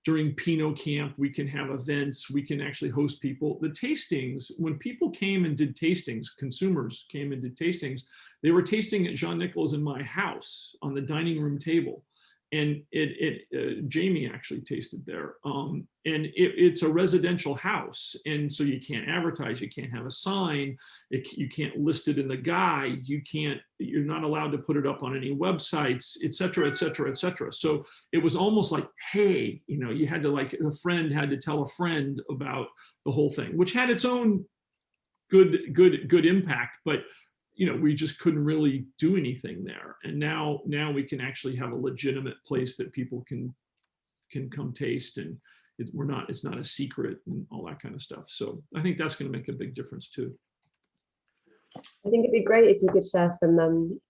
during Pinot Camp, we can have events, we can actually host people. The tastings, when people came and did tastings, consumers came and did tastings, they were tasting at Jean Nicolas in my house on the dining room table. And Jamie actually tasted there. And it's a residential house. And so you can't advertise, you can't have a sign, you can't list it in the guide, you're not allowed to put it up on any websites, et cetera, et cetera, et cetera. So it was almost like, hey, you had to a friend had to tell a friend about the whole thing, which had its own good impact, but we just couldn't really do anything there. And now we can actually have a legitimate place that people can come taste, and it's not a secret and all that kind of stuff. So I think that's going to make a big difference too. I think it'd be great if you could share some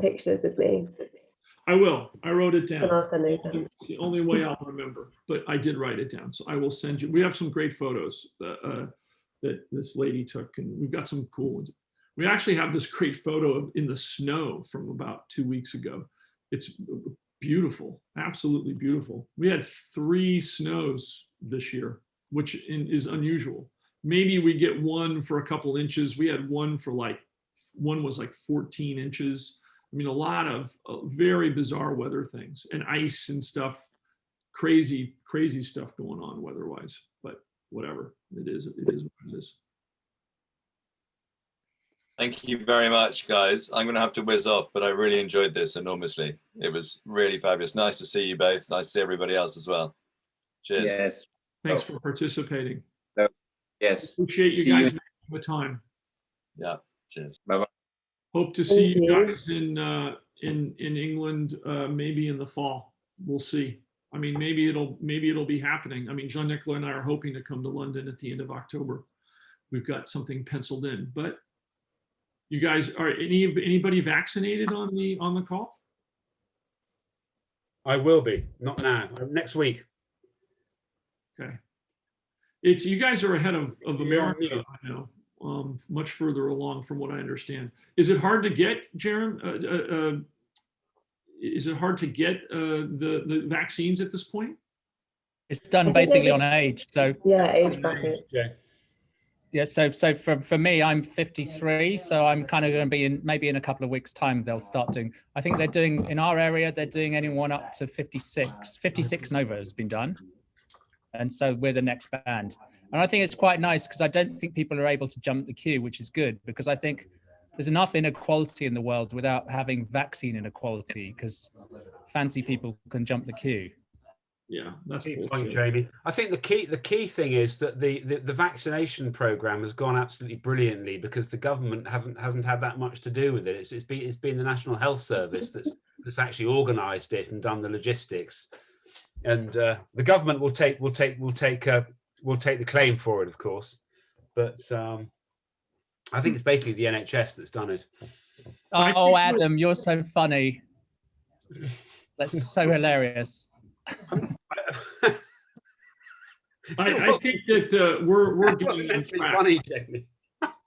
pictures with me. I will. I wrote it down. And I'll send those. It's the only way I'll remember, but I did write it down. So I will send you. We have some great photos that this lady took, and we've got some cool ones. We actually have this great photo in the snow from about 2 weeks ago. It's beautiful, absolutely beautiful. We had 3 snows this year, which is unusual. Maybe we get one for a couple inches. We had one was 14 inches. I mean, a lot of very bizarre weather things and ice and stuff, crazy stuff going on weather-wise, but whatever, it is what it is. Thank you very much, guys. I'm going to have to whiz off, but I really enjoyed this enormously. It was really fabulous. Nice to see you both. Nice to see everybody else as well. Cheers. Yes. Thanks for participating. Yes. Appreciate you guys making the time. Yeah. Cheers. Bye-bye. Hope to see you guys in England, maybe in the fall. We'll see. I mean, maybe it'll be happening. I mean, Jean-Nicolas and I are hoping to come to London at the end of October. We've got something penciled in, but you guys, are anybody vaccinated on the call? I will be, not now, next week. Okay. You guys are ahead of America, I know, much further along from what I understand. Is it hard to get, Jaron? Is it hard to get the vaccines at this point? It's done basically on age. So yeah, age brackets. Yeah. Yeah, so for me, I'm 53, so I'm kind of going to be maybe in a couple of weeks' time, they'll start doing, I think they're doing, in our area, they're doing anyone up to 56 and over has been done. And so we're the next band. And I think it's quite nice because I don't think people are able to jump the queue, which is good, because I think there's enough inequality in the world without having vaccine inequality, because fancy people can jump the queue. Yeah, that's point, Jamie. I think the key thing is that the vaccination program has gone absolutely brilliantly because the government hasn't had that much to do with it. It's been the National Health Service that's actually organised it and done the logistics, and the government will take the claim for it, of course, but I think it's basically the NHS that's done it. Oh, Adam, you're so funny. That's so hilarious. I think that we're getting on track. Funny, Jamie.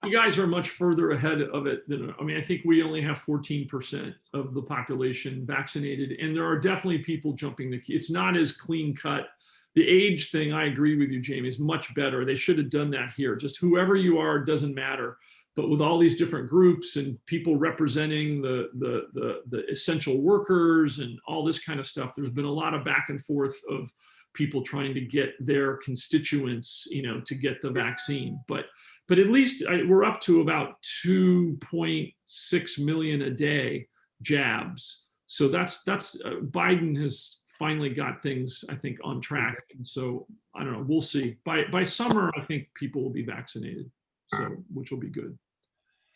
You guys are much further ahead of it than, I mean, I think we only have 14% of the population vaccinated, and there are definitely people jumping the queue. It's not as clean cut. The age thing, I agree with you, Jamie, is much better. They should have done that here. Just whoever you are, doesn't matter. But with all these different groups and people representing the essential workers and all this kind of stuff, there's been a lot of back and forth of people trying to get their constituents, to get the vaccine. But at least we're up to about 2.6 million a day jabs. So that's Biden has finally got things, I think, on track. And so I don't know, we'll see. By summer, I think people will be vaccinated, so which will be good.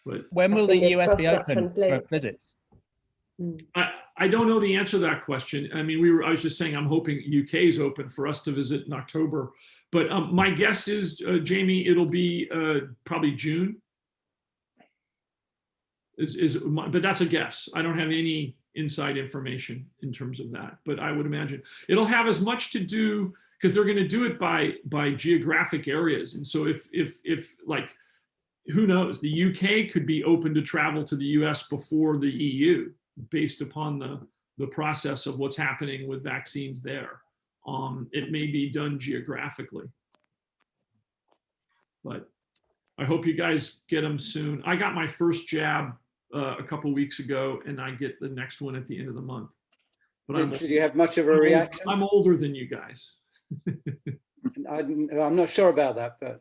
But when will the Fingers US be crossed that open for translates. visits? I don't know the answer to that question. I mean, I was just saying, I'm hoping UK is open for us to visit in October. But my guess is, Jamie, it'll be probably June. But that's a guess. I don't have any inside information in terms of that. But I would imagine it'll have as much to do, because they're going to do it by geographic areas. And so if like, who knows, the UK could be open to travel to the US before the EU, based upon the process of what's happening with vaccines there. It may be done geographically. But I hope you guys get them soon. I got my first jab a couple weeks ago, and I get the next one at the end of the month. But Did you have much of a reaction? I'm older than you guys. I'm not sure about that, but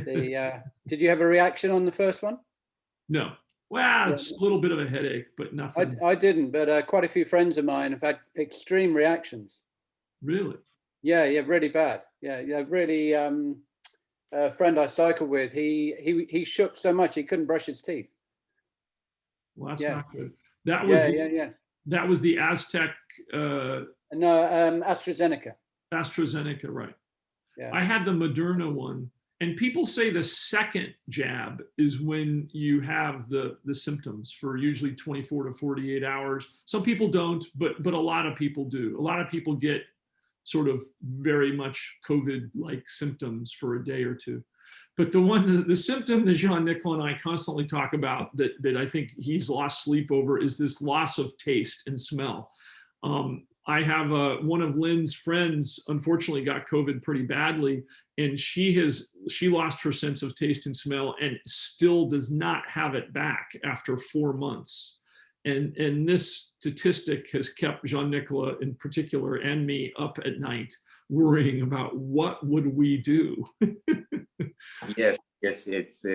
did you have a reaction on the first one? No. Well, it's a little bit of a headache, but nothing. I didn't, but quite a few friends of mine have had extreme reactions. Really? Yeah, really bad. Yeah, really. A friend I cycle with, he shook so much he couldn't brush his teeth. Well, that's not good. That was that was the Aztec. No, AstraZeneca. AstraZeneca, right? Yeah. I had the Moderna one. And people say the second jab is when you have the symptoms for usually 24 to 48 hours. Some people don't, but a lot of people do. A lot of people get sort of very much COVID-like symptoms for a day or two. But the symptom that Jean-Nicolas and I constantly talk about that I think he's lost sleep over is this loss of taste and smell. I have one of Lynn's friends, unfortunately, got COVID pretty badly, and she lost her sense of taste and smell and still does not have it back after 4 months. And this statistic has kept Jean-Nicolas in particular and me up at night worrying about what would we do. Yes, it's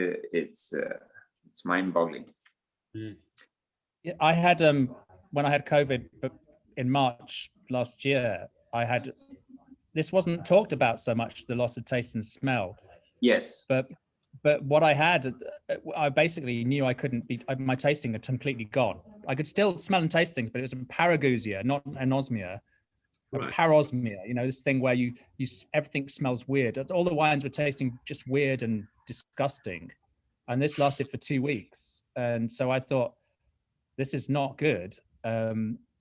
mind-boggling. Yeah, I had when I had COVID in March last year, this wasn't talked about so much, the loss of taste and smell. Yes. But what I had, I basically knew I couldn't be, my tasting had completely gone. I could still smell and taste things, but it was a parageusia, not anosmia. Right. Parosmia, this thing where you everything smells weird. All the wines were tasting just weird and disgusting. And this lasted for 2 weeks. And so I thought, this is not good.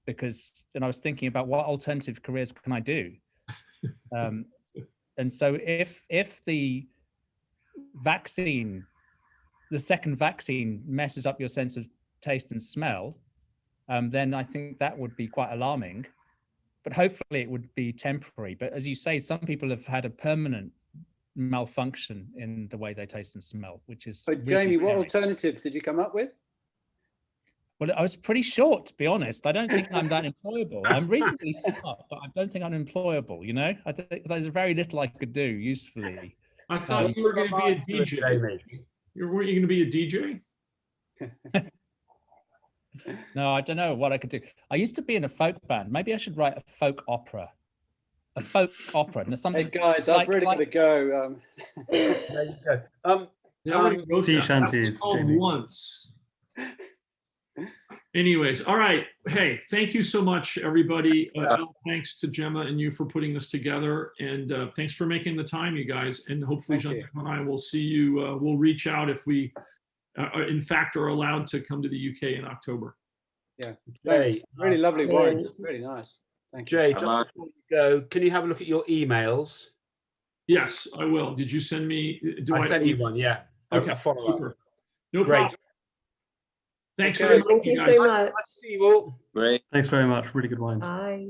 Because I was thinking about what alternative careers can I do? And so if the second vaccine messes up your sense of taste and smell, then I think that would be quite alarming. But hopefully it would be temporary. But as you say, some people have had a permanent malfunction in the way they taste and smell, which is. But really Jamie, scary. what alternatives did you come up with? Well, I was pretty short, to be honest. I don't think I'm that employable. I'm reasonably smart, but I don't think I'm employable, I think there's very little I could do usefully. I thought you were going to be a DJ. Weren't you going to be a DJ? No, I don't know what I could do. I used to be in a folk band. Maybe I should write a folk opera. A folk opera. And something. Hey guys, I've really got to go. There you go. Sea shanties, Jamie. Once. Anyways, all right. Hey, thank you so much, everybody. Thanks to Gemma and you for putting this together, and thanks for making the time, you guys. And hopefully, Jean-Nicolas and I will see you. We'll reach out if we, in fact, are allowed to come to the UK in October. Yeah, thanks. Really lovely wine. Really nice. Thank you. Jay, just before you go, can you have a look at your emails? Yes, I will. Did you send me? I sent you one. Yeah. Okay. Follow up. Super. No Great. problem. Thanks Okay, very much. thank you so much. Nice to see you all. Great. Thanks very much. Really good wines. Bye.